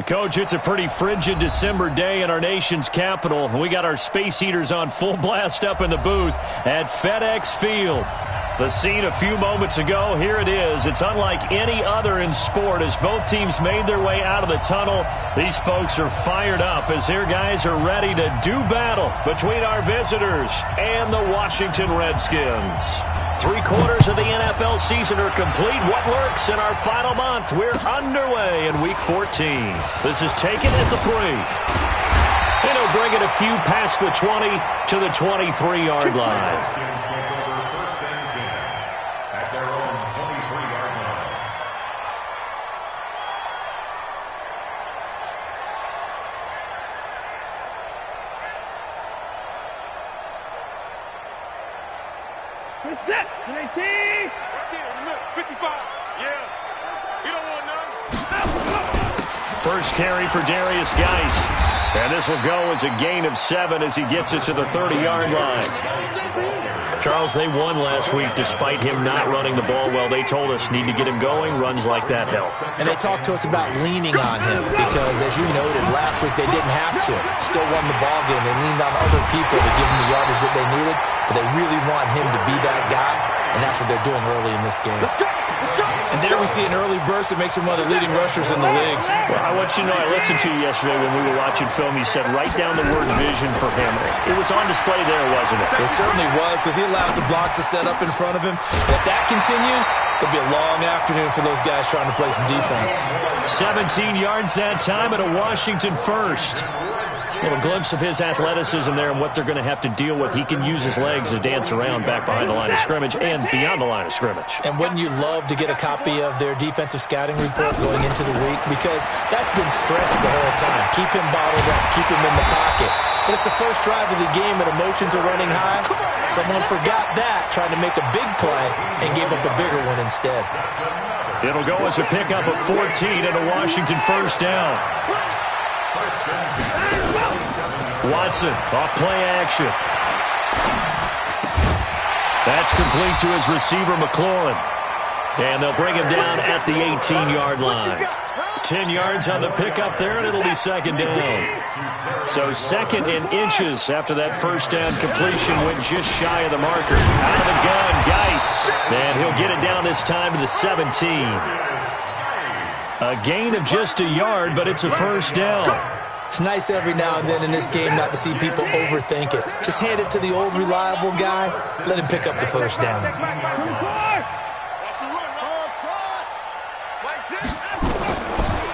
Coach, it's a pretty frigid December day in our nation's capital. We got our space heaters on full blast up in the booth at FedEx Field. The scene a few moments ago, here it is. It's unlike any other in sport as both teams made their way out of the tunnel. These folks are fired up as their guys are ready to do battle between our visitors and the Washington Redskins. 3/4 of the NFL season are complete. What works in our final month? We're underway in Week 14. This is taken at the 3. And he'll bring it a few past the 20 to the 23-yard line. Set. 19. Right there in the middle. 55. Yeah. You don't want none. First carry for Darius Geis. And this will go as a gain of 7 as he gets it to the 30-yard line. Charles, they won last week despite him not running the ball well. They told us need to get him going. Runs like that help. And they talked to us about leaning on him because, as you noted, last week they didn't have to. Still won the ball game. They leaned on other people to give them the yardage that they needed, but they really want him to be that guy, and that's what they're doing early in this game. And there we see an early burst that makes him one of the leading rushers in the league. Well, I want you to know, I listened to you yesterday when we were watching film. You said write down the word vision for him. It was on display there, wasn't it? It certainly was, because he allows the blocks to set up in front of him. And if that continues, it'll be a long afternoon for those guys trying to play some defense. 17 yards that time and a Washington first. A little glimpse of his athleticism there and what they're going to have to deal with. He can use his legs to dance around back behind the line of scrimmage and beyond the line of scrimmage. And wouldn't you love to get a copy of their defensive scouting report going into the week? Because that's been stressed the whole time. Keep him bottled up. Keep him in the pocket. But it's the first drive of the game and emotions are running high. Someone forgot that, trying to make a big play, and gave up a bigger one instead. It'll go as a pickup of 14 and a Washington first down. Watson, off play action. That's complete to his receiver, McLaurin. And they'll bring him down at the 18-yard line. 10 yards on the pickup there, and it'll be second down. So second and inches after that first down completion went just shy of the marker. Out of the gun, Geis. And he'll get it down this time to the 17. A gain of just a yard, but it's a first down. It's nice every now and then in this game not to see people overthink it. Just hand it to the old reliable guy. Let him pick up the first down.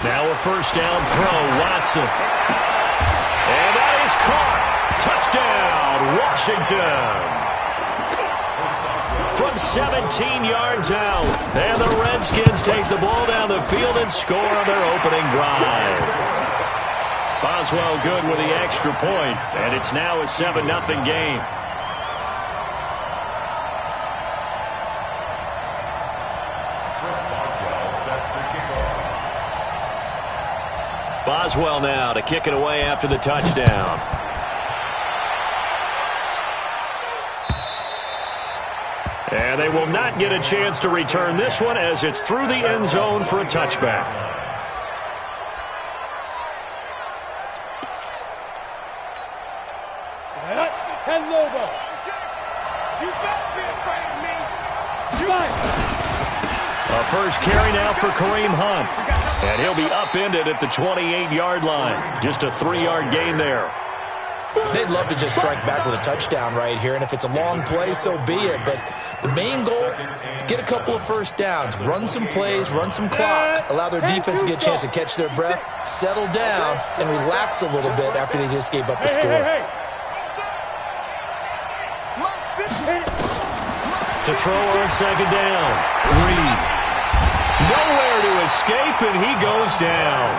Now a first down throw, Watson. And that is caught. Touchdown, Washington. From 17 yards out. And the Redskins take the ball down the field and score on their opening drive. Boswell good with the extra point, and it's now a 7-0 game. Boswell now to kick it away after the touchdown. And they will not get a chance to return this one as it's through the end zone for a touchback. First carry now for Kareem Hunt. And he'll be upended at the 28-yard line. Just a 3-yard gain there. They'd love to just strike back with a touchdown right here, and if it's a long play, so be it. But the main goal, get a couple of first downs, run some plays, run some clock, allow their defense to get a chance to catch their breath, settle down, and relax a little bit after they just gave up a score. To throw on second down. Reed. Nowhere to escape, and he goes down.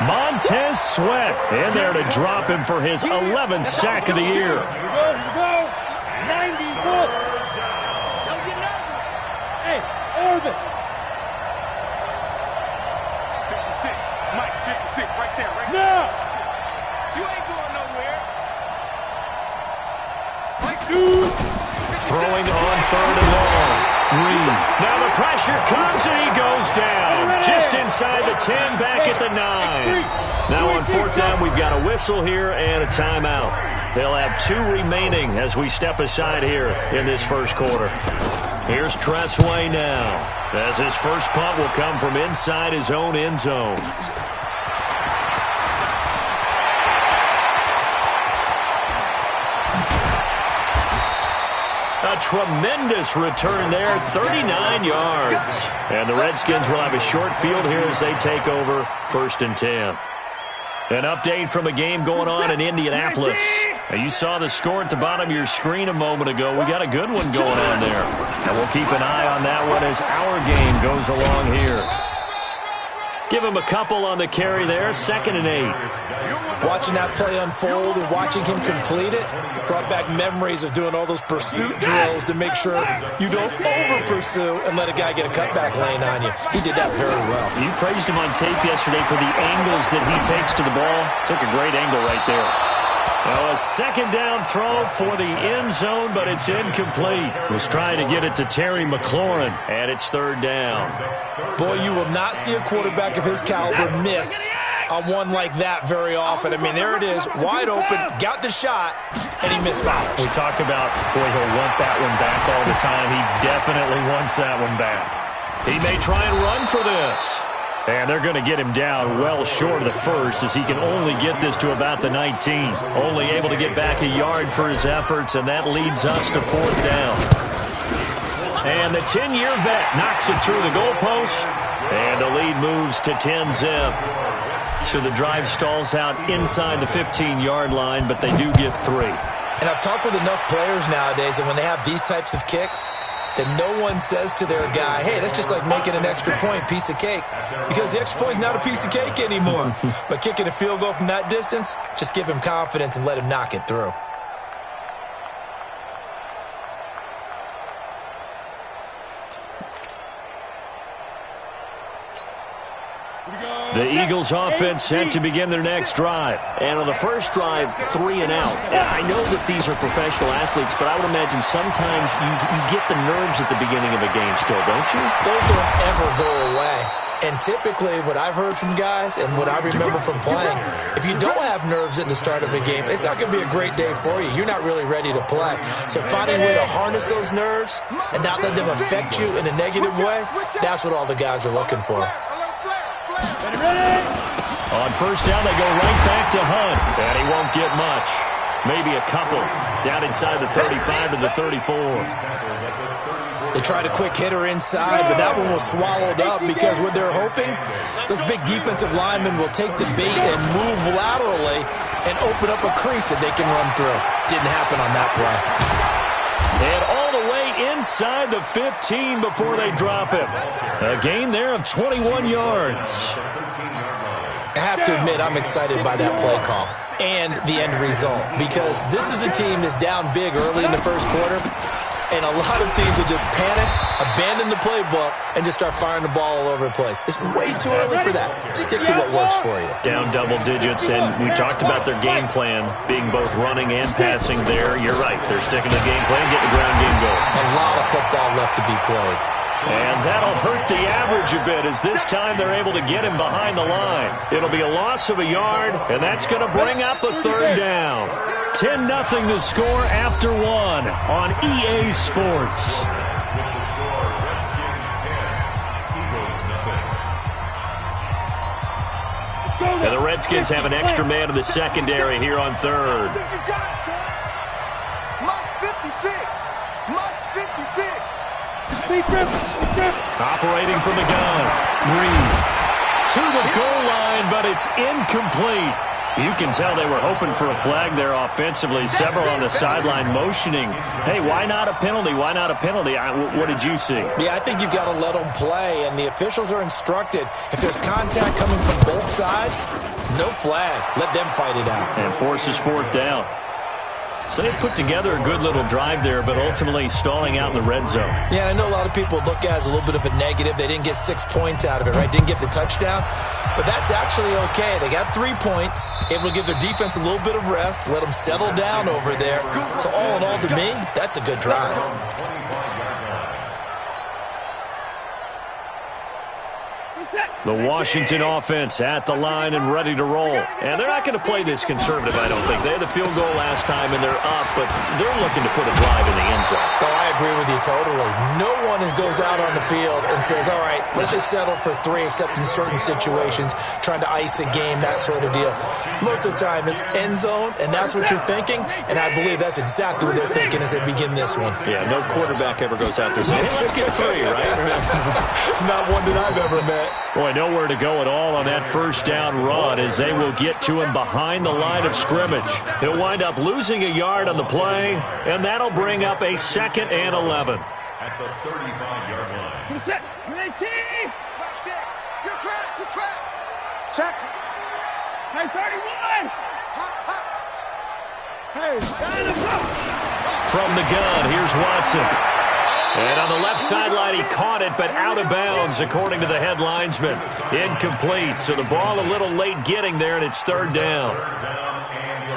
Montez Sweat in there to drop him for his 11th sack of the year. Here we go. 94. Don't get nervous. Hey, Irvin. on 3rd and long. Reed. Now the pressure comes and he goes down. Just inside the 10, back at the 9. Now on 4th down, we've got a whistle here and a timeout. They'll have 2 remaining as we step aside here in this first quarter. Here's Tressway now, as his first punt will come from inside his own end zone. A tremendous return there, 39 yards. And the Redskins will have a short field here as they take over 1st and 10. An update from a game going on in Indianapolis. Now, you saw the score at the bottom of your screen a moment ago. We got a good one going on there. And we'll keep an eye on that one as our game goes along here. Give him a couple on the carry there, 2nd and 8. Watching that play unfold and watching him complete it brought back memories of doing all those pursuit drills to make sure you don't over-pursue and let a guy get a cutback lane on you. He did that very well. You praised him on tape yesterday for the angles that he takes to the ball. Took a great angle right there. Now a 2nd down throw for the end zone, but it's incomplete. Was trying to get it to Terry McLaurin, and it's 3rd down. Boy, you will not see a quarterback of his caliber miss on one like that very often. I mean, there it is, wide open, got the shot, and he misfires. We talk about, boy, he'll want that one back all the time. He definitely wants that one back. He may try and run for this. And they're going to get him down well short of the first as he can only get this to about the 19. Only able to get back a yard for his efforts, and that leads us to 4th down. And the 10-year vet knocks it through the goalpost, and the lead moves to 10-zip. So the drive stalls out inside the 15-yard line, but they do get 3. And I've talked with enough players nowadays, and when they have these types of kicks, that no one says to their guy, hey, that's just like making an extra point, piece of cake. Because the extra point is not a piece of cake anymore. But kicking a field goal from that distance, just give him confidence and let him knock it through. The Eagles offense set to begin their next drive. And on the first drive, 3 and out. And I know that these are professional athletes, but I would imagine sometimes you get the nerves at the beginning of a game still, don't you? Those don't ever go away. And typically what I've heard from guys and what I remember from playing, if you don't have nerves at the start of a game, it's not going to be a great day for you. You're not really ready to play. So finding a way to harness those nerves and not let them affect you in a negative way, that's what all the guys are looking for. On first down, they go right back to Hunt, and he won't get much. Maybe a couple. Down inside the 35 to the 34. They tried a quick hitter inside, but that one was swallowed up because what they're hoping, those big defensive linemen will take the bait and move laterally and open up a crease that they can run through. Didn't happen on that play. And all the way inside the 15 before they drop him. A gain there of 21 yards. I have to admit, I'm excited by that play call and the end result because this is a team that's down big early in the first quarter, and a lot of teams will just panic, abandon the playbook, and just start firing the ball all over the place. It's way too early for that. Stick to what works for you. Down double digits, and we talked about their game plan being both running and passing there. You're right. They're sticking to the game plan, getting the ground game going. A lot of football left to be played. And that'll hurt the average a bit as this time they're able to get him behind the line. It'll be a loss of a yard, and that's going to bring up a 3rd down. 10-0 the score after 1 on EA Sports. And the Redskins have an extra man in the secondary here on 3rd. Operating from the gun. Reed to the goal line, but it's incomplete. You can tell they were hoping for a flag there offensively. Several on the sideline motioning, hey, why not a penalty? Why not a penalty? What did you see? Yeah, I think you've got to let them play, and the officials are instructed. If there's contact coming from both sides, no flag. Let them fight it out. And forces 4th down. So they put together a good little drive there, but ultimately stalling out in the red zone. Yeah, I know a lot of people look at it as a little bit of a negative. They didn't get 6 points out of it, right? Didn't get the touchdown. But that's actually okay. They got 3 points, able to give their defense a little bit of rest, let them settle down over there. So all in all, to me, that's a good drive. The Washington offense at the line and ready to roll. And they're not going to play this conservative, I don't think. They had the field goal last time, and they're up, but they're looking to put a drive in the end zone. Oh, I agree with you totally. No one goes out on the field and says, all right, let's just settle for 3, except in certain situations, trying to ice a game, that sort of deal. Most of the time, it's end zone, and that's what you're thinking, and I believe that's exactly what they're thinking as they begin this one. Yeah, no quarterback ever goes out there saying, hey, let's get 3, right? Not one that I've ever met. Boy, nowhere to go at all on that first down run as they will get to him behind the line of scrimmage. He'll wind up losing a yard on the play, and that'll bring up a 2nd and 11. At the 35-yard line. Set. 18. Good track. Good track. Check. Hey, 31. Hey, line us up. From the gun, here's Watson. And on the left sideline, he caught it, but out of bounds, according to the head linesman. Incomplete, so the ball a little late getting there, and it's 3rd down.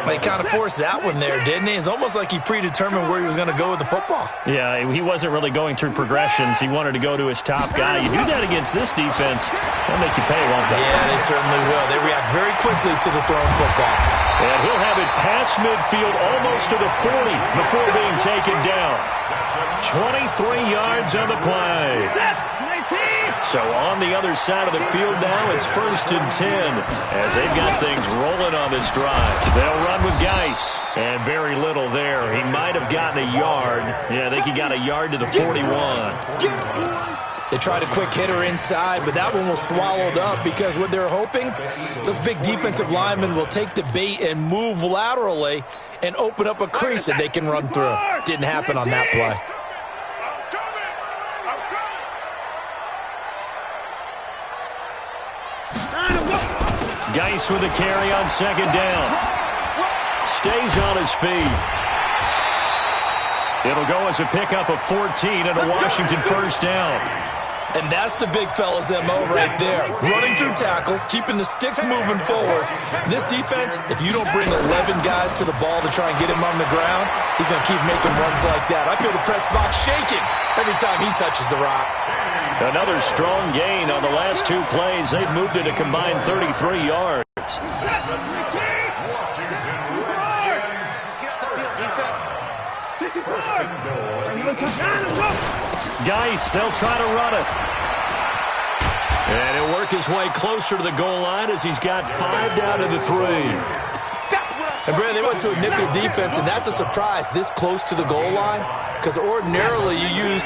He kind of forced that one there, didn't he? It's almost like he predetermined where he was going to go with the football. Yeah, he wasn't really going through progressions. He wanted to go to his top guy. You do that against this defense, they'll make you pay, won't they? Yeah, they certainly will. They react very quickly to the thrown football. And he'll have it past midfield almost to the 40 before being taken down. 23 yards on the play. So on the other side of the field now, it's 1st and 10 as they've got things rolling on this drive. They'll run with Geis, and very little there. He might have gotten a yard. Yeah, I think he got a yard to the 41. They tried a quick hitter inside, but that one was swallowed up because what they're hoping, those big defensive linemen will take the bait and move laterally and open up a crease that they can run through. Didn't happen on that play. Geis with a carry on 2nd down. Stays on his feet. It'll go as a pickup of 14 and a Washington 1st down. And that's the big fella's MO right there. Running through tackles, keeping the sticks moving forward. This defense, if you don't bring 11 guys to the ball to try and get him on the ground, he's going to keep making runs like that. I feel the press box shaking every time he touches the rock. Another strong gain on the last 2 plays. They've moved it a combined 33 yards. Geis, they'll try to run it. And he'll work his way closer to the goal line as he's got 5 down to the 3. And, Brandon, they went to a nickel defense, and that's a surprise this close to the goal line because ordinarily you use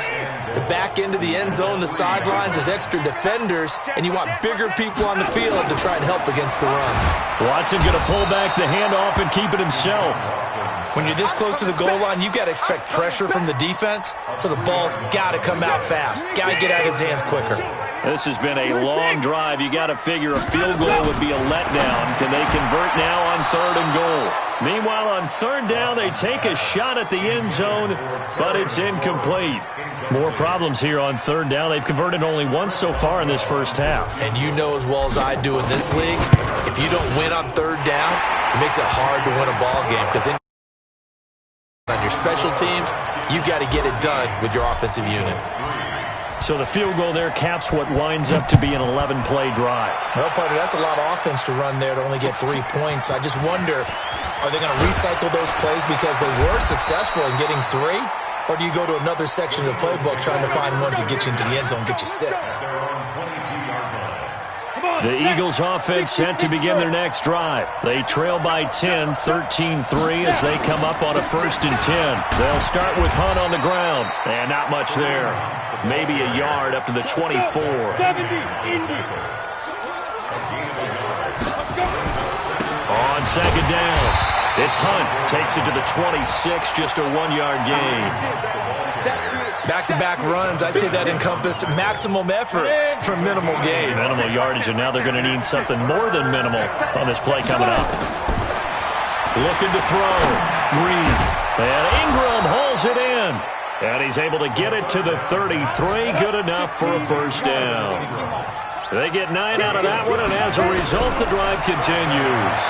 the back end of the end zone, the sidelines as extra defenders, and you want bigger people on the field to try and help against the run. Watson going to pull back the handoff and keep it himself. When you're this close to the goal line, you got to expect pressure from the defense, so the ball's got to come out fast. Got to get out of his hands quicker. This has been a long drive. You got to figure a field goal would be a letdown. Can they convert now on 3rd and goal? Meanwhile, on 3rd down, they take a shot at the end zone, but it's incomplete. More problems here on 3rd down. They've converted only once so far in this first half. And you know as well as I do in this league, if you don't win on 3rd down, it makes it hard to win a ball game because on your special teams, you got to get it done with your offensive unit. So the field goal there caps what winds up to be an 11-play drive. Well, partner, that's a lot of offense to run there to only get 3 points. I just wonder, are they going to recycle those plays because they were successful in getting 3? Or do you go to another section of the playbook trying to find ones that get you into the end zone and get you 6? The Eagles offense set to begin their next drive. They trail by 10, 13-3 as they come up on a 1st and 10. They'll start with Hunt on the ground. And not much there. Maybe a yard up to the 24. On 2nd down, it's Hunt. Takes it to the 26, just a 1-yard gain. Back-to-back runs, I'd say that encompassed maximum effort for minimal gain. Minimal yardage, and now they're going to need something more than minimal on this play coming up. Looking to throw. Green. And Ingram hauls it in. And he's able to get it to the 33. Good enough for a 1st down. They get 9 out of that one, and as a result, the drive continues.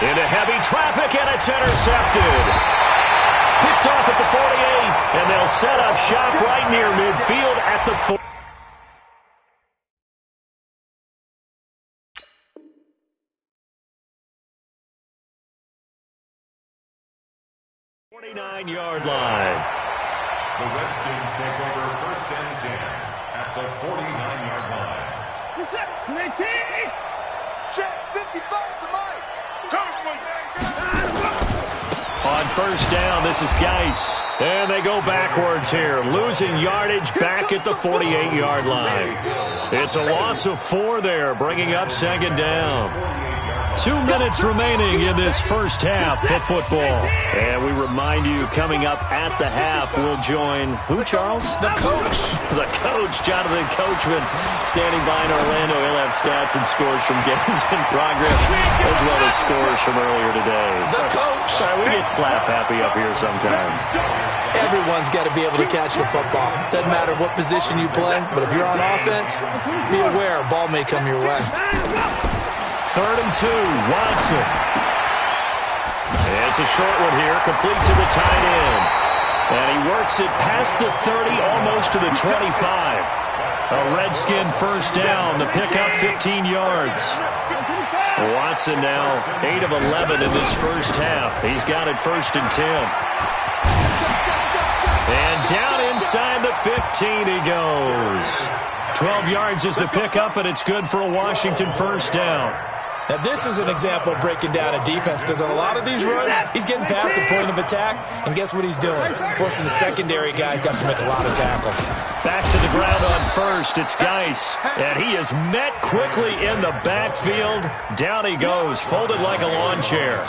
Into heavy traffic, and it's intercepted. Picked off at the 48, and they'll set up shop right near midfield at the 4. 49-yard line. The Redskins take over 1st and 10 at the 49-yard line. Reset. 18. Check 55 to Mike. Coming for you. On 1st down, this is Geis. And they go backwards here, losing yardage back at the 48-yard line. It's a loss of 4 there, bringing up 2nd down. 2 minutes remaining in this first half of football. And we remind you, coming up at the half, we'll join who, Charles? The coach. The coach, Jonathan Coachman, standing by in Orlando. He'll have stats and scores from games in progress, as well as scores from earlier today. The coach. We get slap happy up here sometimes. Everyone's got to be able to catch the football. Doesn't matter what position you play, but if you're on offense, be aware a ball may come your way. 3rd and 2, Watson. It's a short one here, complete to the tight end. And he works it past the 30, almost to the 25. A Redskin 1st down, the pickup 15 yards. Watson now 8 of 11 in this first half. He's got it 1st and 10. And down inside the 15 he goes. 12 yards is the pickup, and it's good for a Washington 1st down. Now, this is an example of breaking down a defense, because on a lot of these runs, he's getting past the point of attack, and guess what he's doing? Forcing the secondary guys to have to make a lot of tackles. Back to the ground on 1st, it's Geis, and he is met quickly in the backfield. Down he goes, folded like a lawn chair.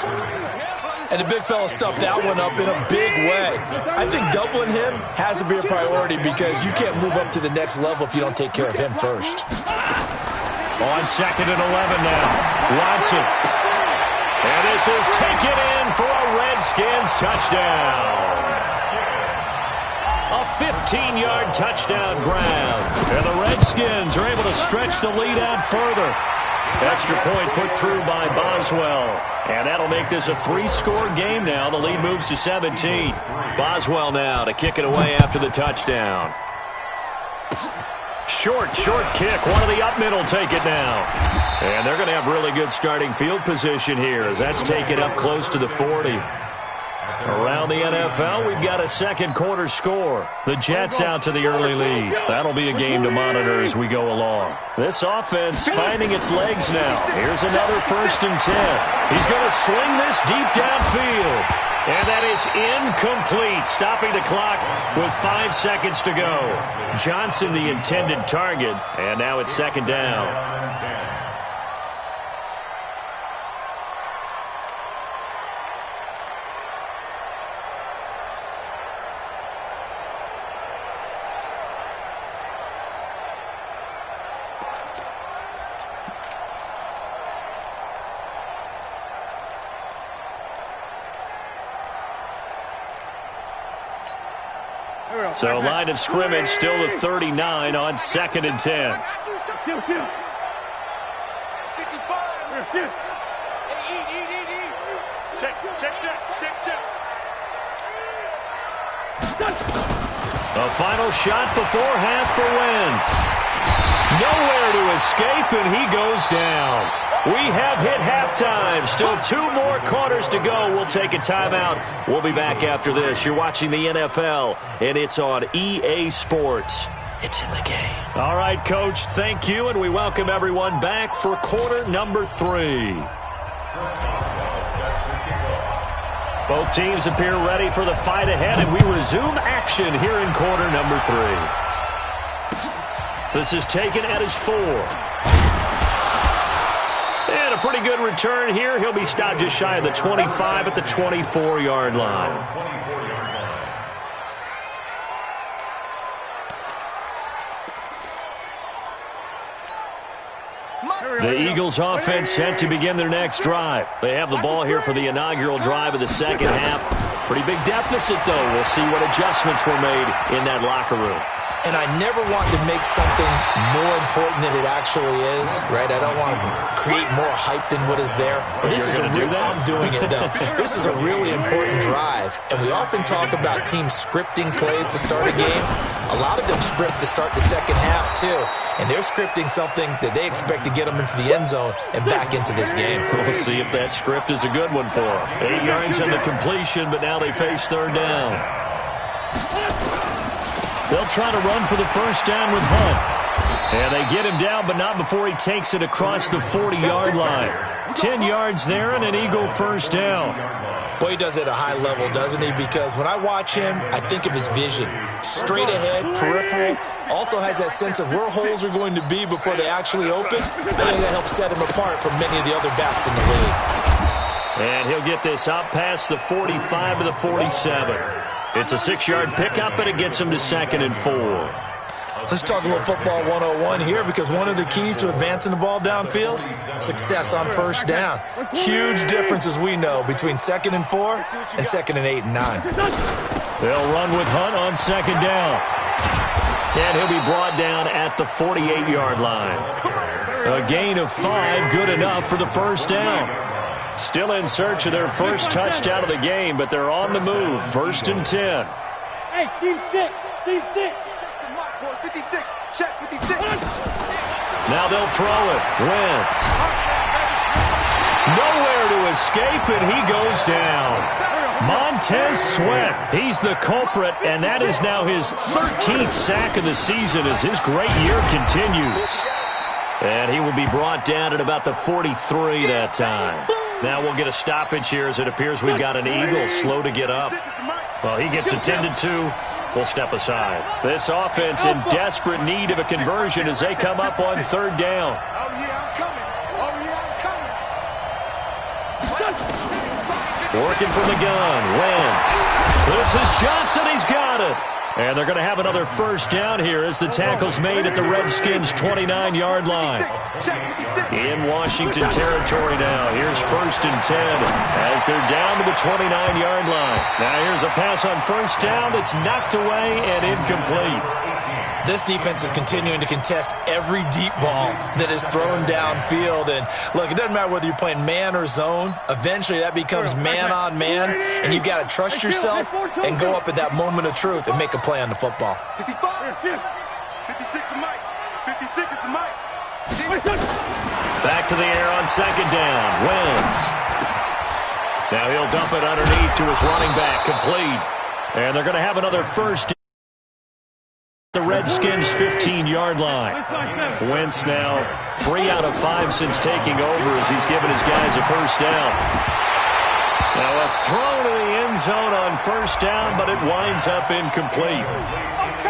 And the big fella stuffed that one up in a big way. I think doubling him has to be a priority, because you can't move up to the next level if you don't take care of him first. On 2nd and 11 now, Watson. And this is taken in for a Redskins touchdown. A 15-yard touchdown grab. And the Redskins are able to stretch the lead out further. Extra point put through by Boswell. And that'll make this a 3-score game now. The lead moves to 17. Boswell now to kick it away after the touchdown. Short kick. One of the up middle take it now. And they're going to have really good starting field position here as that's taken up close to the 40. Around the NFL, we've got a 2nd quarter score. The Jets out to the early lead. That'll be a game to monitor as we go along. This offense finding its legs now. Here's another 1st and 10. He's going to swing this deep downfield. And that is incomplete, stopping the clock with 5 seconds to go. Johnson, the intended target, and now it's 2nd down. So line of scrimmage still the 39 on 2nd and 10. 55. Check. A final shot before half for Wentz. Nowhere to escape, and he goes down. We have hit halftime. Still 2 more quarters to go. We'll take a timeout. We'll be back after this. You're watching the NFL, and it's on EA Sports. It's in the game. All right, Coach, thank you, and we welcome everyone back for quarter number 3. Both teams appear ready for the fight ahead, and we resume action here in quarter number 3. This is taken at his 4. And a pretty good return here. He'll be stopped just shy of the 25 at the 24-yard line. The Eagles offense set to begin their next drive. They have the ball here for the inaugural drive of the second half. Pretty big deficit, though. We'll see what adjustments were made in that locker room. And I never want to make something more important than it actually is, right? I don't want to create more hype than what is there. But this is I'm doing it, though. This is a really important drive. And we often talk about teams scripting plays to start a game. A lot of them script to start the second half, too. And they're scripting something that they expect to get them into the end zone and back into this game. We'll see if that script is a good one for them. 8 yards on the completion, but now they face third down. They'll try to run for the first down with Hunt. And they get him down, but not before he takes it across the 40-yard line. 10 yards there and an Eagle first down. Boy, he does it at a high level, doesn't he? Because when I watch him, I think of his vision. Straight ahead, peripheral. Also has that sense of where holes are going to be before they actually open. I think that helps set him apart from many of the other backs in the league. And he'll get this up past the 45 to the 47. It's a 6-yard pickup, and it gets him to 2nd and 4. Let's talk a little football 101 here, because one of the keys to advancing the ball downfield, success on first down. Huge difference, as we know, between 2nd and 4 and 2nd and 8 and 9. They'll run with Hunt on 2nd down. And he'll be brought down at the 48-yard line. A gain of 5, good enough for the first down. Still in search of their first touchdown of the game, but they're on the move. 1st and 10. Hey, Team 6. Team 6. 56. Check 56. Now they'll throw it. Wentz. Nowhere to escape, and he goes down. Montez Sweat, he's the culprit, and that is now his 13th sack of the season as his great year continues. And he will be brought down at about the 43 that time. Now we'll get a stoppage here as it appears we've got an Eagle slow to get up. Well, he gets attended to. We'll step aside. This offense in desperate need of a conversion as they come up on 3rd down. Oh, yeah, I'm coming. Oh, yeah, I'm coming. Working from the gun. Wentz. This is Johnson. He's got it. And they're going to have another first down here as the tackle's made at the Redskins' 29-yard line. In Washington territory now. Here's 1st and 10 as they're down to the 29-yard line. Now here's a pass on first down that's knocked away and incomplete. This defense is continuing to contest every deep ball that is thrown downfield. And look, it doesn't matter whether you're playing man or zone. Eventually that becomes man on man, and you've got to trust yourself and go up at that moment of truth and make a play on the football. 56 is Mike. 56 is Mike. Back to the air on 2nd down. Wentz. Now he'll dump it underneath to his running back. Complete. And they're going to have another first. The Redskins' 15-yard line. Wentz now 3 out of 5 since taking over as he's given his guys a first down. Now a throw to the end zone on first down, but it winds up incomplete.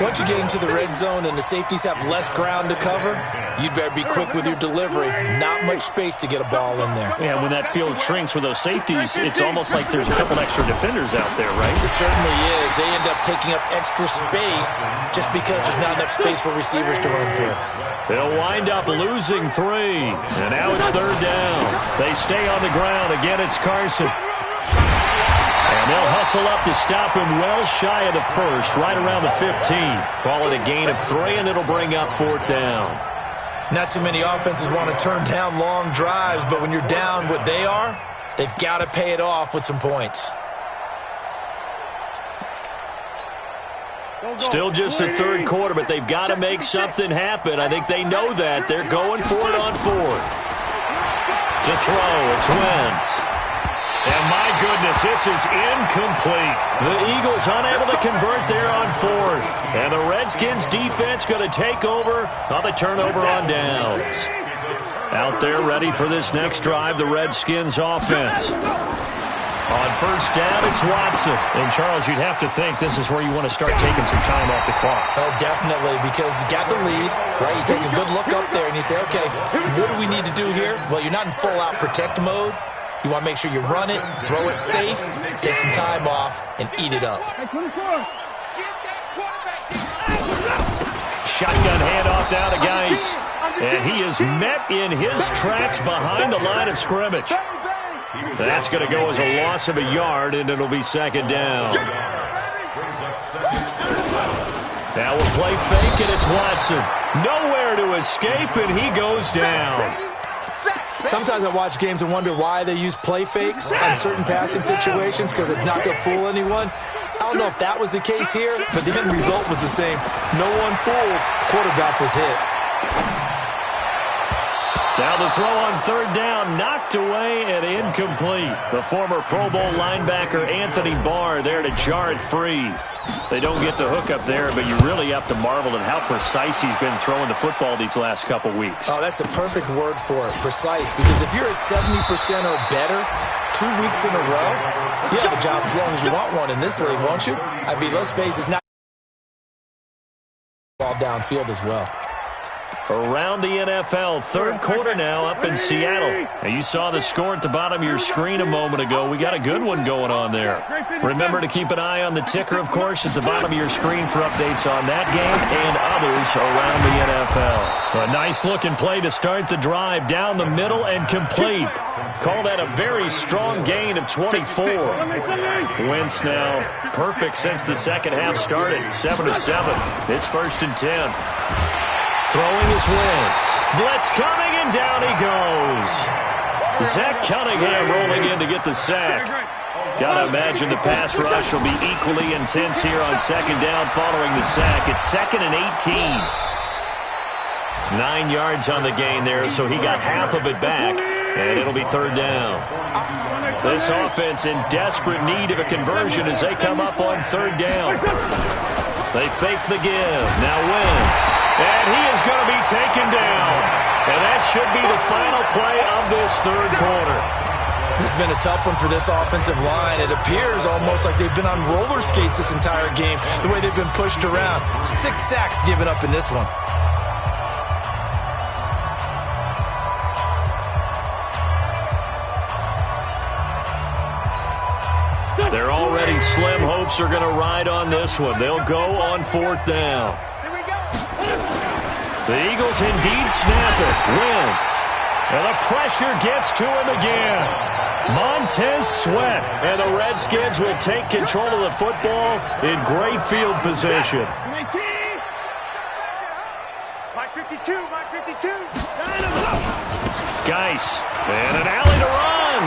Once you get into the red zone and the safeties have less ground to cover, you'd better be quick with your delivery. Not much space to get a ball in there. Yeah, when that field shrinks with those safeties, it's almost like there's a couple extra defenders out there, right? It certainly is. They end up taking up extra space just because there's not enough space for receivers to run through. They'll wind up losing 3, and now it's 3rd down. They stay on the ground. Again, it's Carson. And they'll hustle up to stop him well shy of the 1st, right around the 15. Call it a gain of 3, and it'll bring up 4th down. Not too many offenses want to turn down long drives, but when you're down what they are, they've got to pay it off with some points. Still just the 3rd quarter, but they've got to make something happen. I think they know that. They're going for it on 4th. To throw, it's Wentz. And my goodness, this is incomplete. The Eagles unable to convert there on 4th. And the Redskins defense going to take over on the turnover on downs. Out there ready for this next drive, the Redskins offense. On first down, it's Watson. And Charles, you'd have to think this is where you want to start taking some time off the clock. Oh, definitely, because you got the lead, right? You take a good look up there and you say, okay, what do we need to do here? Well, you're not in full-out protect mode. You want to make sure you run it, throw it safe, take some time off, and eat it up. Shotgun handoff now to Geis. And he is met in his tracks behind the line of scrimmage. That's going to go as a loss of a yard, and it'll be 2nd down. Now we'll play fake, and it's Watson. Nowhere to escape, and he goes down. Sometimes I watch games and wonder why they use play fakes on certain passing situations because it's not going to fool anyone. I don't know if that was the case here, but the end result was the same. No one fooled. Quarterback was hit. Now the throw on third down, knocked away and incomplete. The former Pro Bowl linebacker Anthony Barr there to jar it free. They don't get the hook up there, but you really have to marvel at how precise he's been throwing the football these last couple weeks. Oh, that's the perfect word for it, precise, because if you're at 70% or better 2 weeks in a row, you have a job as long as you want one in this league, won't you? I mean, let's face it, it's not ball downfield as well. Around the NFL, third quarter now up in Seattle. Now you saw the score at the bottom of your screen a moment ago. We got a good one going on there. Remember to keep an eye on the ticker, of course, at the bottom of your screen for updates on that game and others around the NFL. A nice-looking play to start the drive down the middle and complete. Call that a very strong gain of 24. Wentz now perfect since the second half started, 7 of 7. It's 1st and 10. Throwing is Wentz. Blitz coming, and down he goes. Zach Cunningham rolling in to get the sack. Got to imagine the pass rush will be equally intense here on second down following the sack. It's 2nd and 18. 9 yards on the gain there, so he got half of it back, and it'll be third down. This offense in desperate need of a conversion as they come up on third down. They fake the give. Now Wentz. And he is going to be taken down. And that should be the final play of this third quarter. This has been a tough one for this offensive line. It appears almost like they've been on roller skates this entire game, the way they've been pushed around. 6 sacks given up in this one. Their already slim hopes are going to ride on this one. They'll go on fourth down. The Eagles indeed snap it. Wentz. And the pressure gets to him again. Montez Sweat. And the Redskins will take control of the football in great field position. Mike 52, Mike 52. Geis. And an alley to run.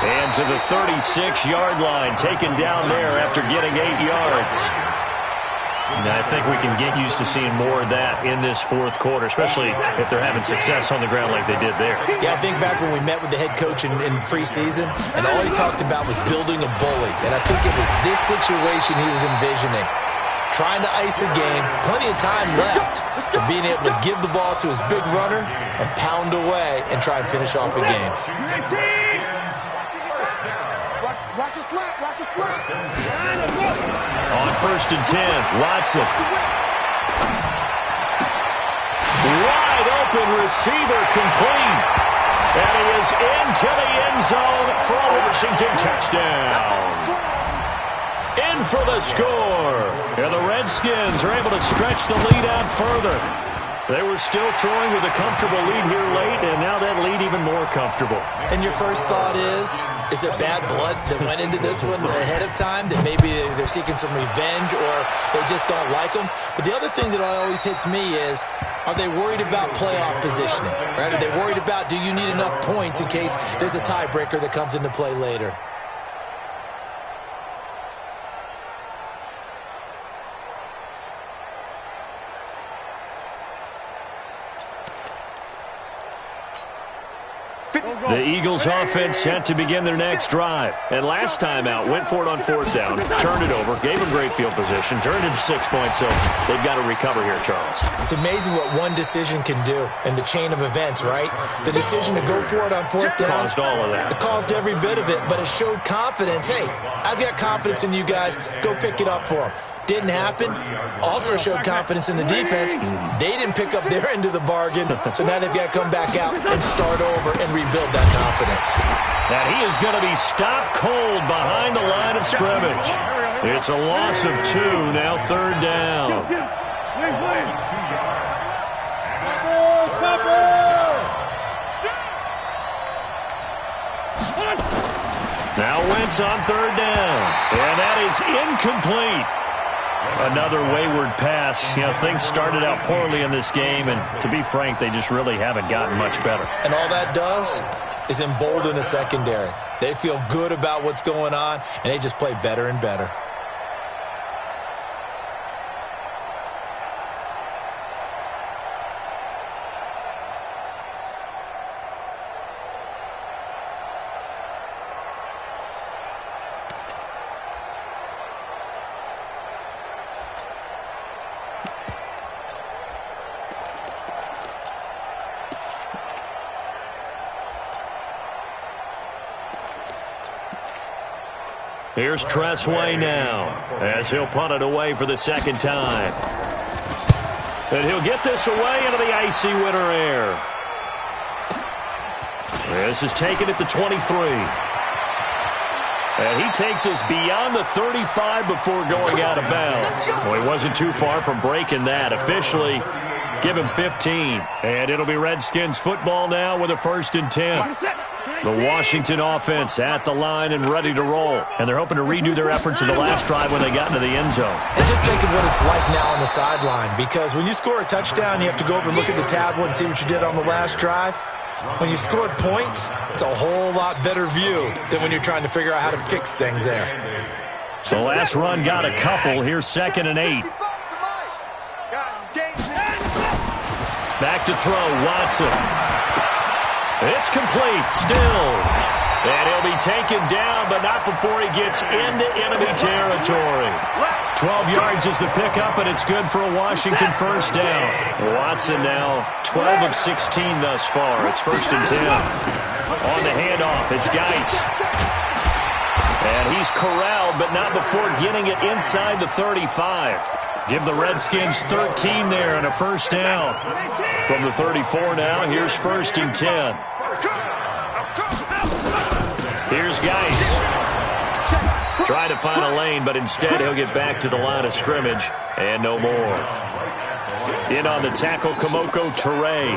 And to the 36-yard line. Taken down there after getting 8 yards. Now, I think we can get used to seeing more of that in this fourth quarter, especially if they're having success on the ground like they did there. Yeah, I think back when we met with the head coach in preseason, and all he talked about was building a bully. And I think it was this situation he was envisioning. Trying to ice a game, plenty of time left, but being able to give the ball to his big runner and pound away and try and finish off a game. Watch your slap, watch your slap. On 1st and 10, Watson. Wide open receiver complete. And he is into the end zone for a Washington touchdown. In for the score. And the Redskins are able to stretch the lead out further. They were still throwing with a comfortable lead here late, and now that lead even more comfortable. And your first thought is there bad blood that went into this one ahead of time, that maybe they're seeking some revenge or they just don't like them? But the other thing that always hits me is, are they worried about playoff positioning? Right? Are they worried about, do you need enough points in case there's a tiebreaker that comes into play later? The Eagles offense set to begin their next drive. And last time out, went for it on fourth down, turned it over, gave them great field position, turned it to 6 points, so they've got to recover here, Charles. It's amazing what one decision can do in the chain of events, right? The decision to go for it on fourth down. Caused all of that. It caused every bit of it, but it showed confidence. Hey, I've got confidence in you guys. Go pick it up for them. Didn't happen. Also showed confidence in the defense. They didn't pick up their end of the bargain, so now they've got to come back out and start over and rebuild that confidence. And he is going to be stopped cold behind the line of scrimmage. It's a loss of 2, now third down. Now Wentz on third down, and that is incomplete. Another wayward pass. You know, things started out poorly in this game, and to be frank, they just really haven't gotten much better. And all that does is embolden a secondary. They feel good about what's going on, and they just play better and better. Here's Tressway now, as he'll punt it away for the second time. And he'll get this away into the icy winter air. This is taken at the 23. And he takes us beyond the 35 before going out of bounds. Well, he wasn't too far from breaking that. Officially, give him 15. And it'll be Redskins football now with a 1st and 10. The Washington offense at the line and ready to roll. And they're hoping to redo their efforts in the last drive when they got into the end zone. And just think of what it's like now on the sideline, because when you score a touchdown, you have to go over and look at the tablet and see what you did on the last drive. When you scored points, it's a whole lot better view than when you're trying to figure out how to fix things there. The last run got a couple. Here's 2nd and 8. Back to throw, Watson. It's complete, Stills. And he'll be taken down, but not before he gets into enemy territory. 12 yards is the pickup, and it's good for a Washington 1st down. Watson now 12 of 16 thus far. It's 1st and 10. On the handoff, it's Geis. And he's corralled, but not before getting it inside the 35. Give the Redskins 13 there and a 1st down. From the 34 now, here's 1st and 10. Here's Geis. Try to find a lane, but instead he'll get back to the line of scrimmage and no more. In on the tackle, Kamoko Toure.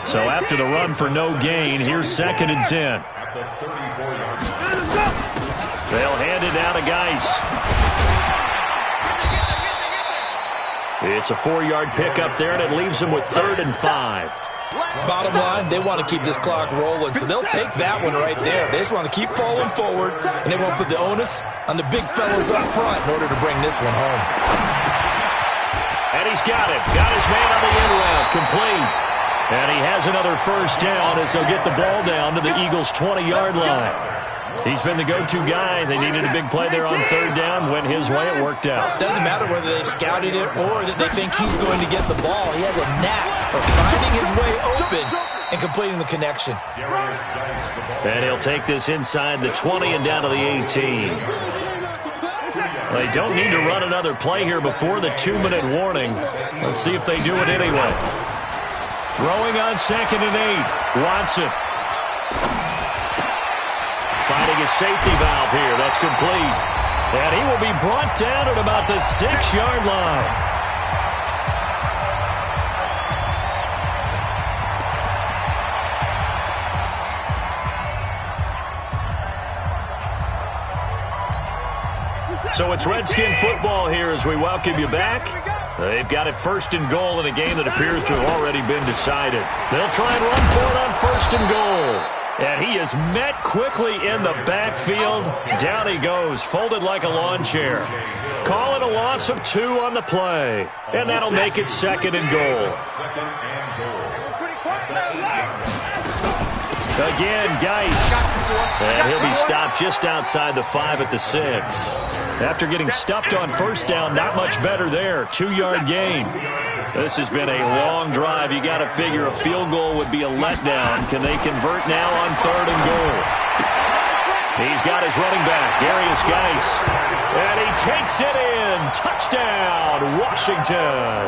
So after the run for no gain, here's 2nd and 10. They'll hand it down to Geis. It's a 4-yard pickup there, and it leaves them with 3rd and 5. Bottom line, they want to keep this clock rolling, so they'll take that one right there. They just want to keep falling forward, and they won't put the onus on the big fellas up front in order to bring this one home. And he's got it. Got his man on the end route. Complete. And he has another 1st down as they'll get the ball down to the Eagles' 20-yard line. He's been the go-to guy. They needed a big play there on 3rd down. Went his way. It worked out. Doesn't matter whether they've scouted it or that they think he's going to get the ball. He has a knack for finding his way open and completing the connection. And he'll take this inside the 20 and down to the 18. They don't need to run another play here before the 2-minute warning. Let's see if they do it anyway. Throwing on 2nd and 8. Watson. Finding a safety valve here. That's complete. And he will be brought down at about the 6-yard line. So it's Redskin football here as we welcome you back. They've got it 1st and goal in a game that appears to have already been decided. They'll try and run for it on 1st and goal. And he is met quickly in the backfield. Down he goes, folded like a lawn chair. Call it a loss of 2 on the play. And that'll make it 2nd and goal. Again, Geis. And he'll be stopped just outside the 5 at the 6. After getting stuffed on 1st down, not much better there. 2-yard gain. This has been a long drive. You got to figure a field goal would be a letdown. Can they convert now on 3rd and goal? He's got his running back, Darius Geis. And he takes it in. Touchdown, Washington.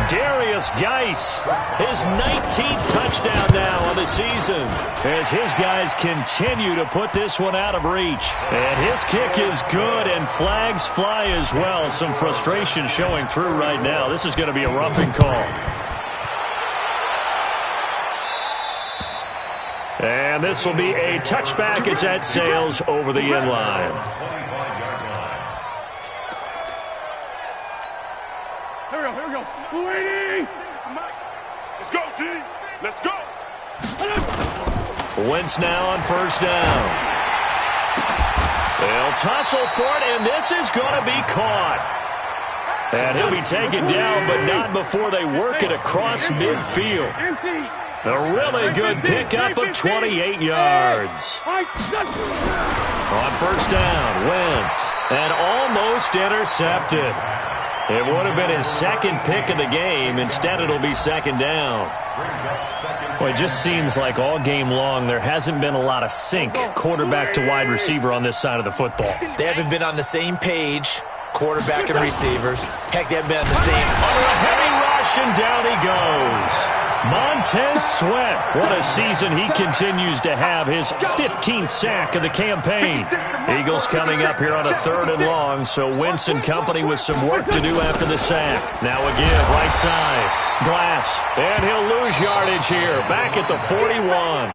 Darius Geis, his 19th touchdown now on the season as his guys continue to put this one out of reach. And his kick is good, and flags fly as well. Some frustration showing through right now. This is going to be a roughing call. And this will be a touchback as that sails over the end line. Here we go. 280. Let's go, D. Let's go. Wentz now on first down. They'll tussle for it, and this is going to be caught. And he'll be taken down, but not before they work it across midfield. A really good pickup of 28 yards. On first down, Wentz, and almost intercepted. It would have been his second pick of the game. Instead, it'll be second down. Well, it just seems like all game long there hasn't been a lot of sync quarterback to wide receiver on this side of the football. They haven't been on the same page, quarterback and receivers. Heck, they haven't been on the same. Under a heavy rush, and down he goes. Montez Sweat. What a season he continues to have. His 15th sack of the campaign. Eagles coming up here on a 3rd and long, so Wentz and company with some work to do after the sack. Now a give, right side. Glass, and he'll lose yardage here. Back at the 41.